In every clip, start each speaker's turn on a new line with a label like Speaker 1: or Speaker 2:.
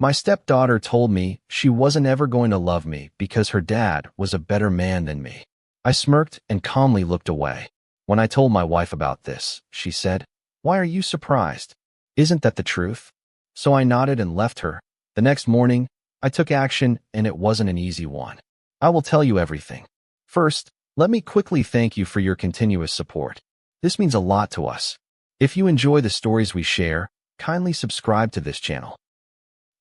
Speaker 1: My stepdaughter told me she wasn't ever going to love me because her dad was a better man than me. I smirked and calmly looked away. When I told my wife about this, she said, "Why are you surprised? Isn't that the truth?" So I nodded and left her. The next morning, I took action, and it wasn't an easy one. I will tell you everything. First, let me quickly thank you for your continuous support. This means a lot to us. If you enjoy the stories we share, kindly subscribe to this channel.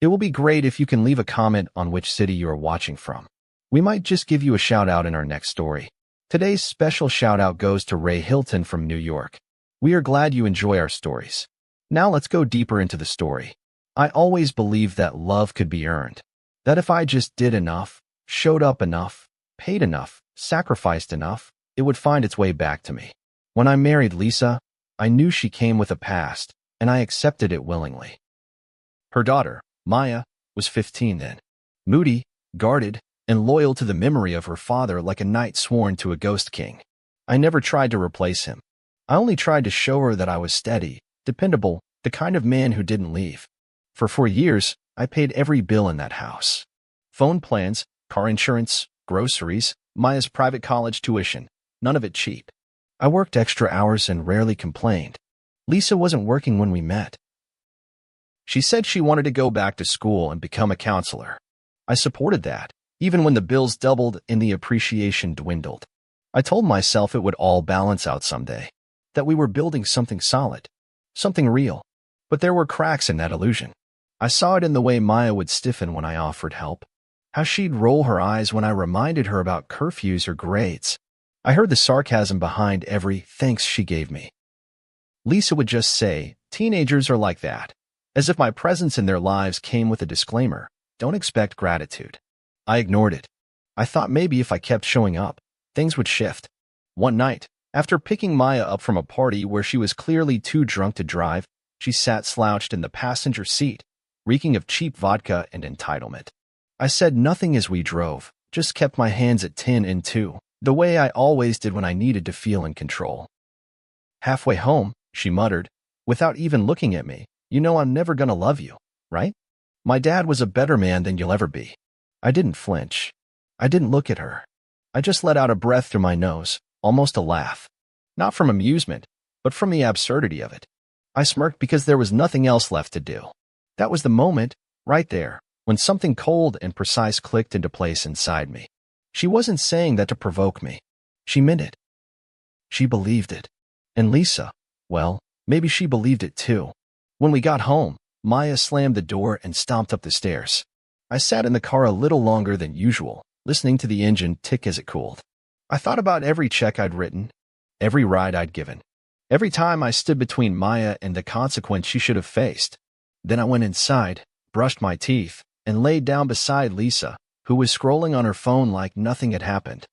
Speaker 1: It will be great if you can leave a comment on which city you are watching from. We might just give you a shout out in our next story. Today's special shout out goes to Ray Hilton from New York. We are glad you enjoy our stories. Now let's go deeper into the story. I always believed that love could be earned. That if I just did enough, showed up enough, paid enough, sacrificed enough, it would find its way back to me. When I married Lisa, I knew she came with a past, and I accepted it willingly. Her daughter, Maya, was 15 then. Moody, guarded, and loyal to the memory of her father like a knight sworn to a ghost king. I never tried to replace him. I only tried to show her that I was steady, dependable, the kind of man who didn't leave. For 4 years, I paid every bill in that house. Phone plans, car insurance, groceries, Maya's private college tuition, none of it cheap. I worked extra hours and rarely complained. Lisa wasn't working when we met. She said she wanted to go back to school and become a counselor. I supported that, even when the bills doubled and the appreciation dwindled. I told myself it would all balance out someday, that we were building something solid, something real. But there were cracks in that illusion. I saw it in the way Maya would stiffen when I offered help, how she'd roll her eyes when I reminded her about curfews or grades. I heard the sarcasm behind every thanks she gave me. Lisa would just say, "Teenagers are like that," as if my presence in their lives came with a disclaimer, "Don't expect gratitude." I ignored it. I thought maybe if I kept showing up, things would shift. One night, after picking Maya up from a party where she was clearly too drunk to drive, she sat slouched in the passenger seat, reeking of cheap vodka and entitlement. I said nothing as we drove, just kept my hands at 10 and 2, the way I always did when I needed to feel in control. Halfway home, she muttered, without even looking at me, "You know I'm never gonna love you, right? My dad was a better man than you'll ever be." I didn't flinch. I didn't look at her. I just let out a breath through my nose, almost a laugh. Not from amusement, but from the absurdity of it. I smirked because there was nothing else left to do. That was the moment, right there, when something cold and precise clicked into place inside me. She wasn't saying that to provoke me. She meant it. She believed it. And Lisa, well, maybe she believed it too. When we got home, Maya slammed the door and stomped up the stairs. I sat in the car a little longer than usual, listening to the engine tick as it cooled. I thought about every check I'd written, every ride I'd given, every time I stood between Maya and the consequence she should have faced. Then I went inside, brushed my teeth, and laid down beside Lisa, who was scrolling on her phone like nothing had happened.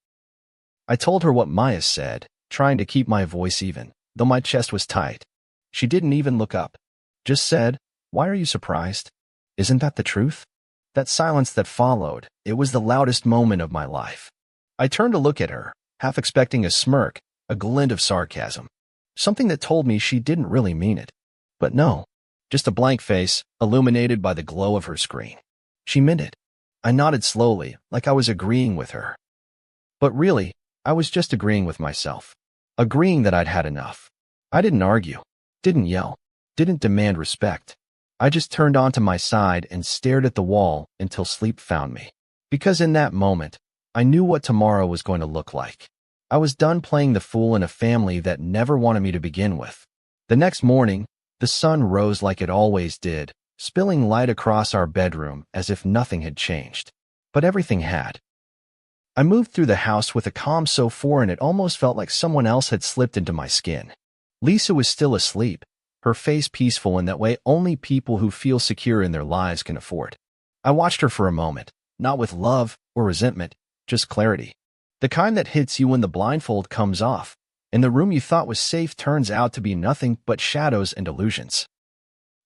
Speaker 1: I told her what Maya said, trying to keep my voice even, though my chest was tight. She didn't even look up, just said, "Why are you surprised? Isn't that the truth?" That silence that followed, it was the loudest moment of my life. I turned to look at her, half expecting a smirk, a glint of sarcasm, something that told me she didn't really mean it. But no, just a blank face, illuminated by the glow of her screen. She meant it. I nodded slowly, like I was agreeing with her. But really, I was just agreeing with myself, agreeing that I'd had enough. I didn't argue, didn't yell, didn't demand respect. I just turned onto my side and stared at the wall until sleep found me. Because in that moment, I knew what tomorrow was going to look like. I was done playing the fool in a family that never wanted me to begin with. The next morning, the sun rose like it always did, spilling light across our bedroom as if nothing had changed. But everything had. I moved through the house with a calm so foreign it almost felt like someone else had slipped into my skin. Lisa was still asleep, her face peaceful in that way only people who feel secure in their lives can afford. I watched her for a moment, not with love or resentment, just clarity. The kind that hits you when the blindfold comes off, and the room you thought was safe turns out to be nothing but shadows and illusions.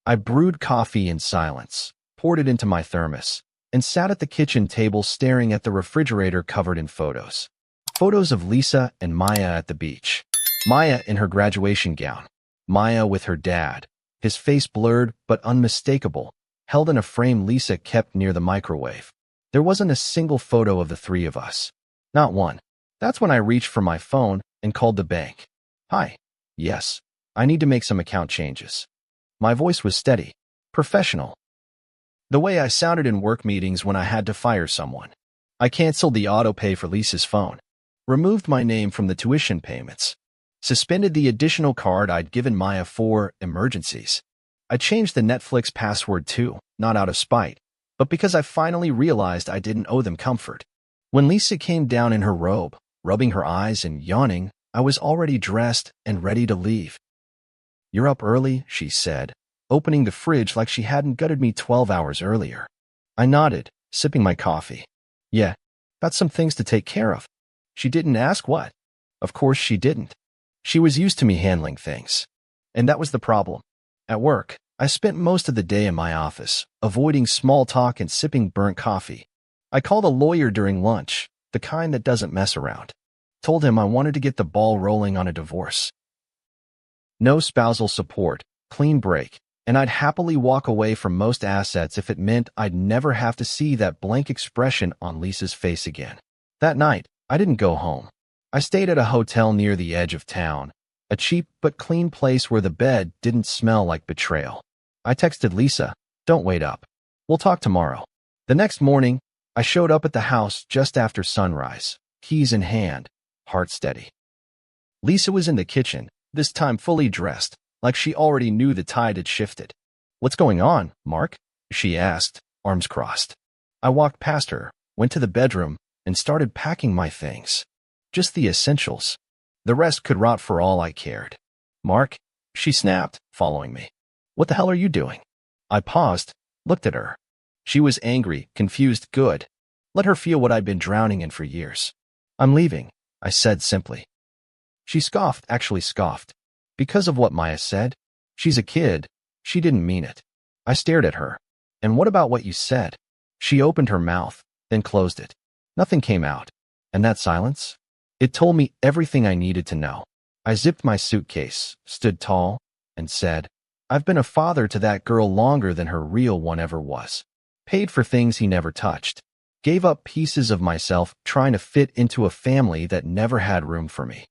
Speaker 1: I brewed coffee in silence, poured it into my thermos, and sat at the kitchen table staring at the refrigerator covered in photos. Photos of Lisa and Maya at the beach. Maya in her graduation gown. Maya with her dad, his face blurred but unmistakable, held in a frame Lisa kept near the microwave. There wasn't a single photo of the three of us. Not one. That's when I reached for my phone and called the bank. Hi. Yes. I need to make some account changes. My voice was steady, professional. The way I sounded in work meetings when I had to fire someone. I canceled the auto pay for Lisa's phone, removed my name from the tuition payments, suspended the additional card I'd given Maya for emergencies. I changed the Netflix password too, not out of spite, but because I finally realized I didn't owe them comfort. When Lisa came down in her robe, rubbing her eyes and yawning, I was already dressed and ready to leave. You're up early, she said, opening the fridge like she hadn't gutted me 12 hours earlier. I nodded, sipping my coffee. Yeah, got some things to take care of. She didn't ask what. Of course she didn't. She was used to me handling things. And that was the problem. At work, I spent most of the day in my office, avoiding small talk and sipping burnt coffee. I called a lawyer during lunch, the kind that doesn't mess around. Told him I wanted to get the ball rolling on a divorce. No spousal support, clean break, and I'd happily walk away from most assets if it meant I'd never have to see that blank expression on Lisa's face again. That night, I didn't go home. I stayed at a hotel near the edge of town, a cheap but clean place where the bed didn't smell like betrayal. I texted Lisa, "Don't wait up. We'll talk tomorrow." The next morning, I showed up at the house just after sunrise, keys in hand, heart steady. Lisa was in the kitchen, this time fully dressed, like she already knew the tide had shifted. "What's going on, Mark?" she asked, arms crossed. I walked past her, went to the bedroom, and started packing my things. Just the essentials. The rest could rot for all I cared. "Mark," she snapped, following me. "What the hell are you doing?" I paused, looked at her. She was angry, confused, good. Let her feel what I'd been drowning in for years. "I'm leaving," I said simply. She scoffed, actually scoffed. Because of what Maya said? She's a kid. She didn't mean it. I stared at her. "And what about what you said?" She opened her mouth, then closed it. Nothing came out. And that silence? It told me everything I needed to know. I zipped my suitcase, stood tall, and said, "I've been a father to that girl longer than her real one ever was. Paid for things he never touched. Gave up pieces of myself trying to fit into a family that never had room for me.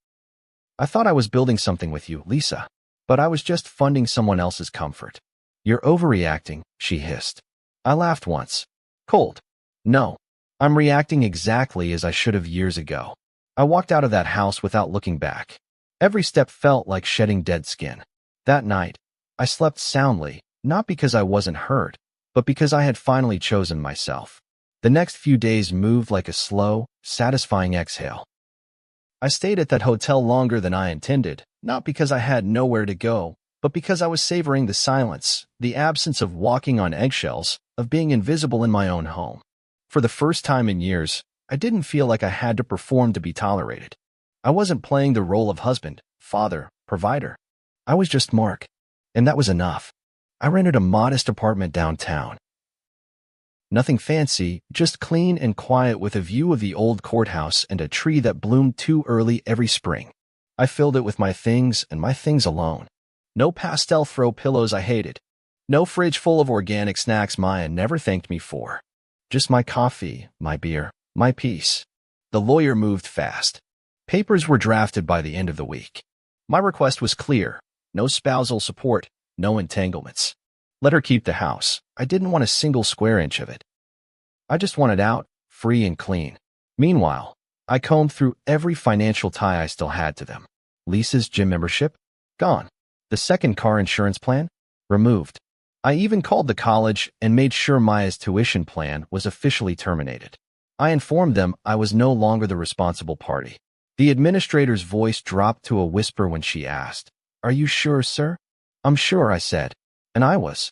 Speaker 1: I thought I was building something with you, Lisa, but I was just funding someone else's comfort." "You're overreacting," she hissed. I laughed once. Cold. "No, I'm reacting exactly as I should have years ago." I walked out of that house without looking back. Every step felt like shedding dead skin. That night, I slept soundly, not because I wasn't hurt, but because I had finally chosen myself. The next few days moved like a slow, satisfying exhale. I stayed at that hotel longer than I intended, not because I had nowhere to go, but because I was savoring the silence, the absence of walking on eggshells, of being invisible in my own home. For the first time in years, I didn't feel like I had to perform to be tolerated. I wasn't playing the role of husband, father, provider. I was just Mark, and that was enough. I rented a modest apartment downtown. Nothing fancy, just clean and quiet with a view of the old courthouse and a tree that bloomed too early every spring. I filled it with my things and my things alone. No pastel throw pillows I hated. No fridge full of organic snacks Maya never thanked me for. Just my coffee, my beer, my peace. The lawyer moved fast. Papers were drafted by the end of the week. My request was clear. No spousal support, no entanglements. Let her keep the house. I didn't want a single square inch of it. I just wanted out, free and clean. Meanwhile, I combed through every financial tie I still had to them. Lisa's gym membership? Gone. The second car insurance plan? Removed. I even called the college and made sure Maya's tuition plan was officially terminated. I informed them I was no longer the responsible party. The administrator's voice dropped to a whisper when she asked, "Are you sure, sir?" "I'm sure," I said. And I was.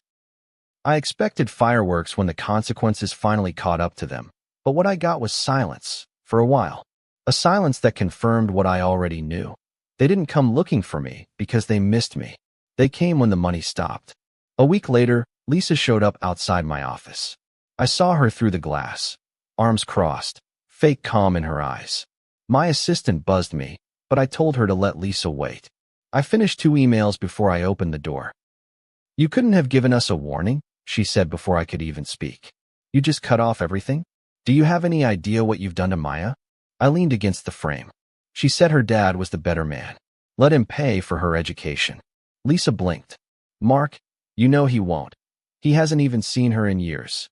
Speaker 1: I expected fireworks when the consequences finally caught up to them, but what I got was silence, for a while. A silence that confirmed what I already knew. They didn't come looking for me because they missed me. They came when the money stopped. A week later, Lisa showed up outside my office. I saw her through the glass, arms crossed, fake calm in her eyes. My assistant buzzed me, but I told her to let Lisa wait. I finished 2 emails before I opened the door. "You couldn't have given us a warning?" she said before I could even speak. You just cut off everything? Do you have any idea what you've done to Maya? I leaned against the frame. She said her dad was the better man. Let him pay for her education. Lisa blinked. Mark, you know he won't. He hasn't even seen her in years.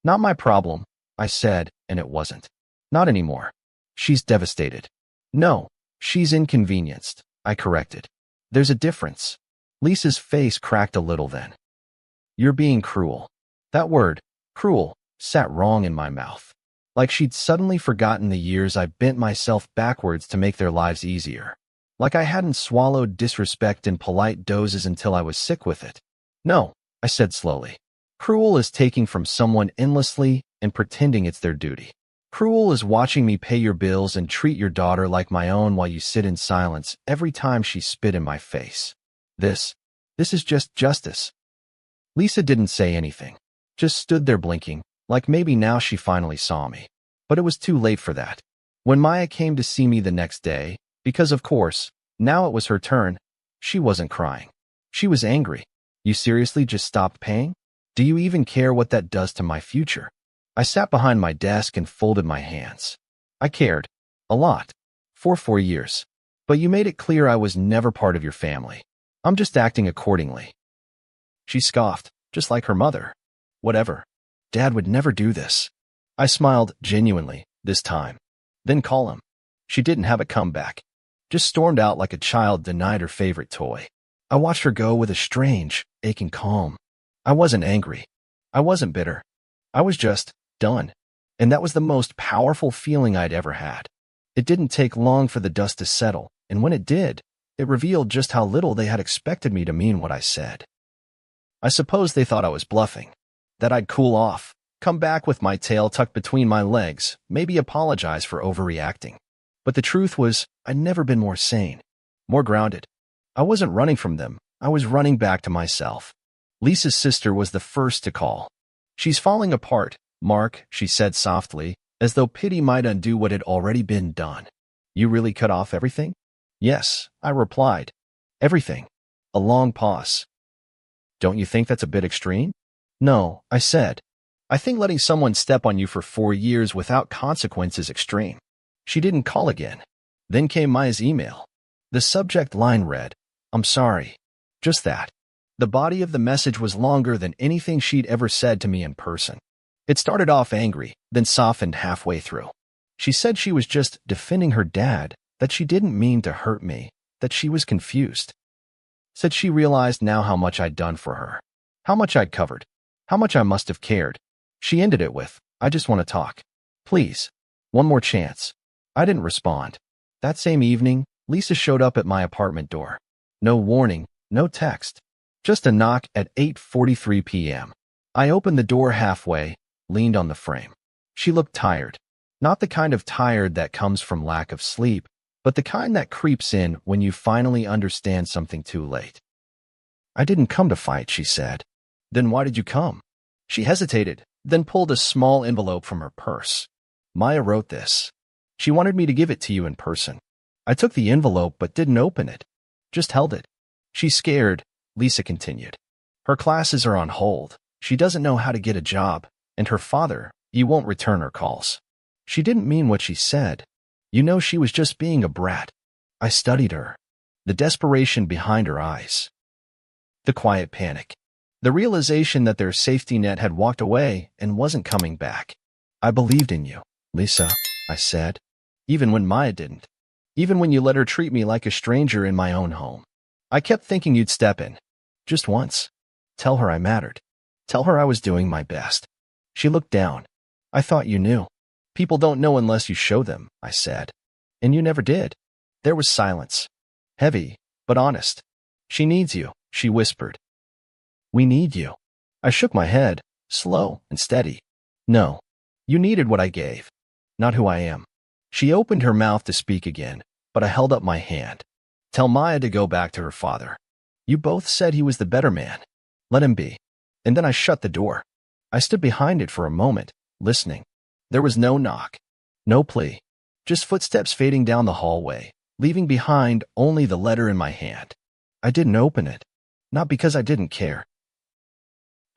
Speaker 1: Not my problem, I said, and it wasn't. Not anymore. She's devastated. No, she's inconvenienced, I corrected. There's a difference. Lisa's face cracked a little then. You're being cruel. That word, cruel, sat wrong in my mouth. Like she'd suddenly forgotten the years I bent myself backwards to make their lives easier. Like I hadn't swallowed disrespect in polite doses until I was sick with it. No, I said slowly. Cruel is taking from someone endlessly and pretending it's their duty. Cruel is watching me pay your bills and treat your daughter like my own while you sit in silence every time she spit in my face. This is just justice. Lisa didn't say anything, just stood there blinking, like maybe now she finally saw me. But it was too late for that. When Maya came to see me the next day, because of course, now it was her turn, she wasn't crying. She was angry. You seriously just stopped paying? Do you even care what that does to my future? I sat behind my desk and folded my hands. I cared. A lot. For 4 years. But you made it clear I was never part of your family. I'm just acting accordingly. She scoffed, just like her mother. Whatever. Dad would never do this. I smiled genuinely, this time. Then call him. She didn't have a comeback. Just stormed out like a child denied her favorite toy. I watched her go with a strange, aching calm. I wasn't angry. I wasn't bitter. I was just done. And that was the most powerful feeling I'd ever had. It didn't take long for the dust to settle, and when it did, it revealed just how little they had expected me to mean what I said. I suppose they thought I was bluffing, that I'd cool off, come back with my tail tucked between my legs, maybe apologize for overreacting. But the truth was, I'd never been more sane, more grounded. I wasn't running from them. I was running back to myself. Lisa's sister was the first to call. She's falling apart, Mark, she said softly, as though pity might undo what had already been done. You really cut off everything? Yes, I replied. Everything. A long pause. Don't you think that's a bit extreme? No, I said. I think letting someone step on you for 4 years without consequence is extreme. She didn't call again. Then came Maya's email. The subject line read, I'm sorry. Just that. The body of the message was longer than anything she'd ever said to me in person. It started off angry, then softened halfway through. She said she was just defending her dad, that she didn't mean to hurt me, that she was confused. Said she realized now how much I'd done for her, how much I'd covered, how much I must have cared. She ended it with, I just want to talk. Please. One more chance. I didn't respond. That same evening, Lisa showed up at my apartment door. No warning, no text. Just a knock at 8:43 p.m. I opened the door halfway, leaned on the frame. She looked tired. Not the kind of tired that comes from lack of sleep, but the kind that creeps in when you finally understand something too late. I didn't come to fight, she said. Then why did you come? She hesitated, then pulled a small envelope from her purse. Maya wrote this. She wanted me to give it to you in person. I took the envelope but didn't open it. Just held it. She's scared, Lisa continued. Her classes are on hold. She doesn't know how to get a job, and her father, he won't return her calls. She didn't mean what she said. You know, she was just being a brat. I studied her. The desperation behind her eyes. The quiet panic. The realization that their safety net had walked away and wasn't coming back. I believed in you, Lisa, I said. Even when Maya didn't. Even when you let her treat me like a stranger in my own home. I kept thinking you'd step in. Just once. Tell her I mattered. Tell her I was doing my best. She looked down. I thought you knew. People don't know unless you show them, I said. And you never did. There was silence. Heavy, but honest. She needs you, she whispered. We need you. I shook my head, slow and steady. No. You needed what I gave. Not who I am. She opened her mouth to speak again, but I held up my hand. Tell Maya to go back to her father. You both said he was the better man. Let him be. And then I shut the door. I stood behind it for a moment, listening. There was no knock, no plea, just footsteps fading down the hallway, leaving behind only the letter in my hand. I didn't open it, not because I didn't care,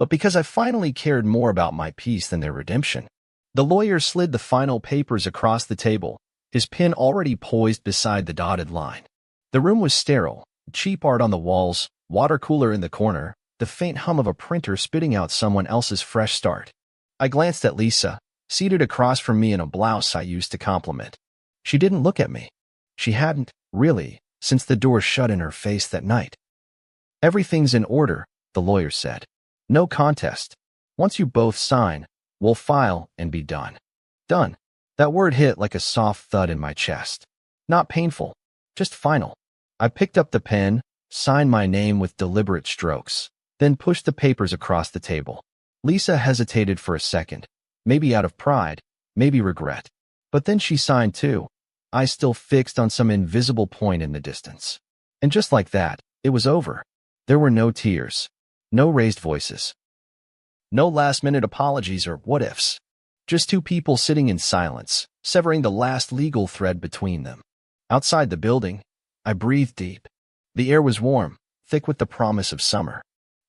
Speaker 1: but because I finally cared more about my peace than their redemption. The lawyer slid the final papers across the table, his pen already poised beside the dotted line. The room was sterile, cheap art on the walls, water cooler in the corner, the faint hum of a printer spitting out someone else's fresh start. I glanced at Lisa, seated across from me in a blouse I used to compliment. She didn't look at me. She hadn't, really, since the door shut in her face that night. "Everything's in order," the lawyer said. "No contest. Once you both sign, we'll file and be done." Done. That word hit like a soft thud in my chest. Not painful, just final. I picked up the pen, signed my name with deliberate strokes, then pushed the papers across the table. Lisa hesitated for a second, maybe out of pride, maybe regret. But then she signed too, eyes still fixed on some invisible point in the distance. And just like that, it was over. There were no tears, no raised voices, no last-minute apologies or what-ifs. Just two people sitting in silence, severing the last legal thread between them. Outside the building, I breathed deep. The air was warm, thick with the promise of summer.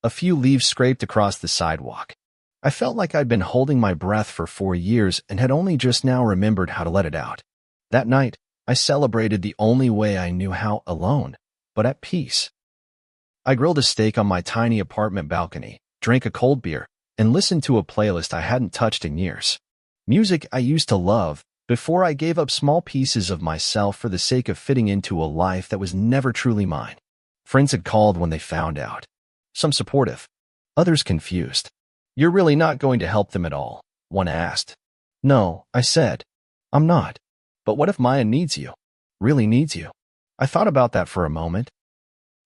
Speaker 1: A few leaves scraped across the sidewalk. I felt like I'd been holding my breath for 4 years and had only just now remembered how to let it out. That night, I celebrated the only way I knew how, alone, but at peace. I grilled a steak on my tiny apartment balcony, drank a cold beer, and listened to a playlist I hadn't touched in years. Music I used to love, before I gave up small pieces of myself for the sake of fitting into a life that was never truly mine. Friends had called when they found out. Some supportive, others confused. "You're really not going to help them at all?" one asked. "No," I said. "I'm not. But what if Maya needs you? Really needs you?" I thought about that for a moment.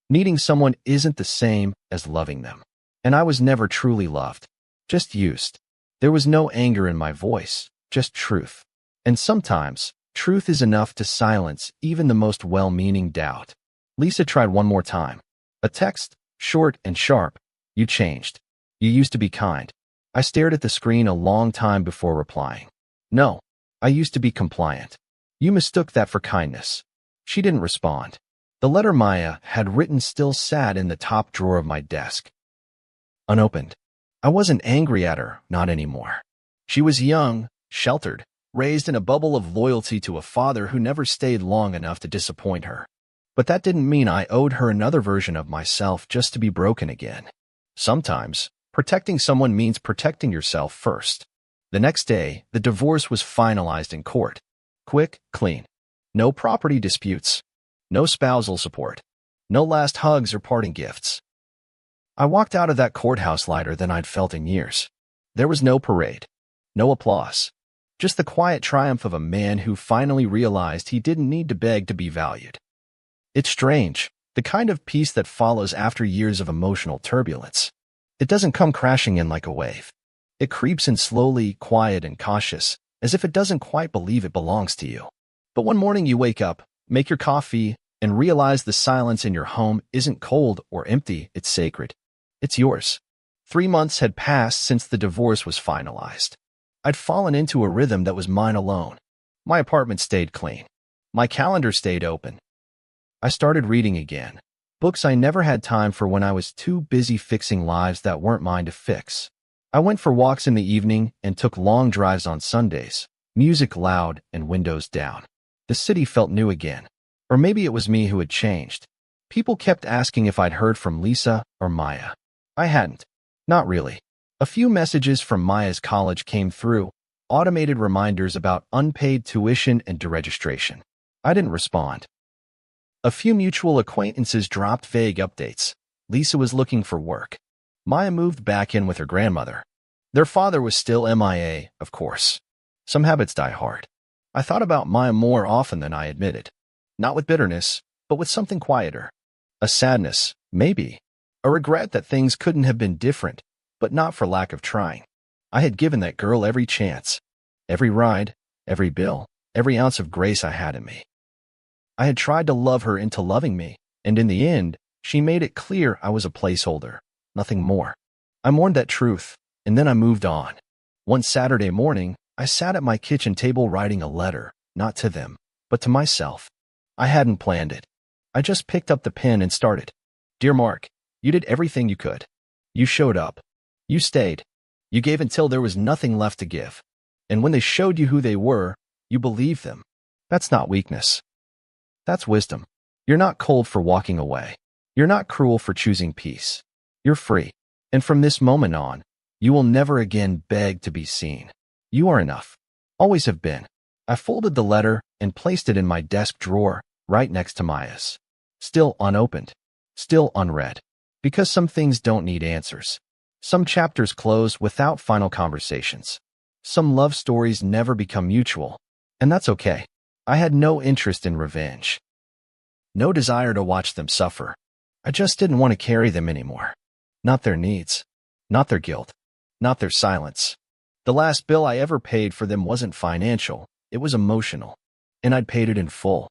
Speaker 1: Needing someone isn't the same as loving them. And I was never truly loved. Just used. There was no anger in my voice, just truth. And sometimes, truth is enough to silence even the most well-meaning doubt. Lisa tried one more time. A text, short and sharp. "You changed. You used to be kind." I stared at the screen a long time before replying. "No, I used to be compliant. You mistook that for kindness." She didn't respond. The letter Maya had written still sat in the top drawer of my desk, unopened. I wasn't angry at her, not anymore. She was young, sheltered, raised in a bubble of loyalty to a father who never stayed long enough to disappoint her. But that didn't mean I owed her another version of myself just to be broken again. Sometimes, protecting someone means protecting yourself first. The next day, the divorce was finalized in court. Quick, clean. No property disputes. No spousal support. No last hugs or parting gifts. I walked out of that courthouse lighter than I'd felt in years. There was no parade. No applause. Just the quiet triumph of a man who finally realized he didn't need to beg to be valued. It's strange, the kind of peace that follows after years of emotional turbulence. It doesn't come crashing in like a wave. It creeps in slowly, quiet, and cautious, as if it doesn't quite believe it belongs to you. But one morning you wake up, make your coffee, and realize the silence in your home isn't cold or empty, it's sacred. It's yours. 3 months had passed since the divorce was finalized. I'd fallen into a rhythm that was mine alone. My apartment stayed clean. My calendar stayed open. I started reading again. Books I never had time for when I was too busy fixing lives that weren't mine to fix. I went for walks in the evening and took long drives on Sundays, music loud and windows down. The city felt new again. Or maybe it was me who had changed. People kept asking if I'd heard from Lisa or Maya. I hadn't. Not really. A few messages from Maya's college came through, automated reminders about unpaid tuition and deregistration. I didn't respond. A few mutual acquaintances dropped vague updates. Lisa was looking for work. Maya moved back in with her grandmother. Their father was still MIA, of course. Some habits die hard. I thought about Maya more often than I admitted. Not with bitterness, but with something quieter. A sadness, maybe. A regret that things couldn't have been different, but not for lack of trying. I had given that girl every chance. Every ride, every bill, every ounce of grace I had in me. I had tried to love her into loving me, and in the end, she made it clear I was a placeholder, nothing more. I mourned that truth, and then I moved on. One Saturday morning, I sat at my kitchen table writing a letter, not to them, but to myself. I hadn't planned it. I just picked up the pen and started. "Dear Mark, you did everything you could. You showed up. You stayed. You gave until there was nothing left to give. And when they showed you who they were, you believed them. That's not weakness. That's wisdom. You're not cold for walking away. You're not cruel for choosing peace. You're free. And from this moment on, you will never again beg to be seen. You are enough. Always have been. I folded the letter and placed it in my desk drawer, right next to Maya's. Still unopened. Still unread. Because some things don't need answers. Some chapters close without final conversations. Some love stories never become mutual. And that's okay. I had no interest in revenge. No desire to watch them suffer. I just didn't want to carry them anymore. Not their needs. Not their guilt. Not their silence. The last bill I ever paid for them wasn't financial. It was emotional. And I'd paid it in full.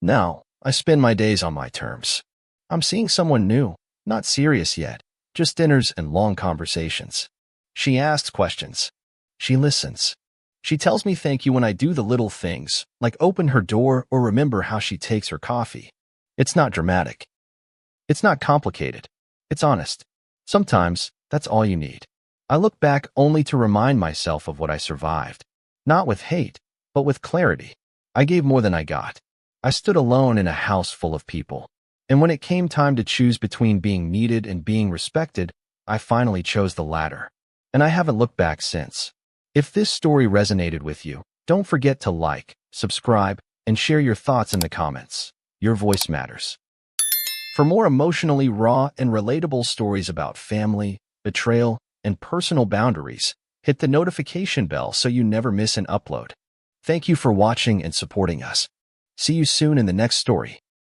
Speaker 1: Now, I spend my days on my terms. I'm seeing someone new. Not serious yet. Just dinners and long conversations. She asks questions. She listens. She tells me thank you when I do the little things, like open her door or remember how she takes her coffee. It's not dramatic. It's not complicated. It's honest. Sometimes, that's all you need. I look back only to remind myself of what I survived. Not with hate, but with clarity. I gave more than I got. I stood alone in a house full of people. And when it came time to choose between being needed and being respected, I finally chose the latter. And I haven't looked back since. If this story resonated with you, don't forget to like, subscribe, and share your thoughts in the comments. Your voice matters. For more emotionally raw and relatable stories about family, betrayal, and personal boundaries, hit the notification bell so you never miss an upload. Thank you for watching and supporting us. See you soon in the next story.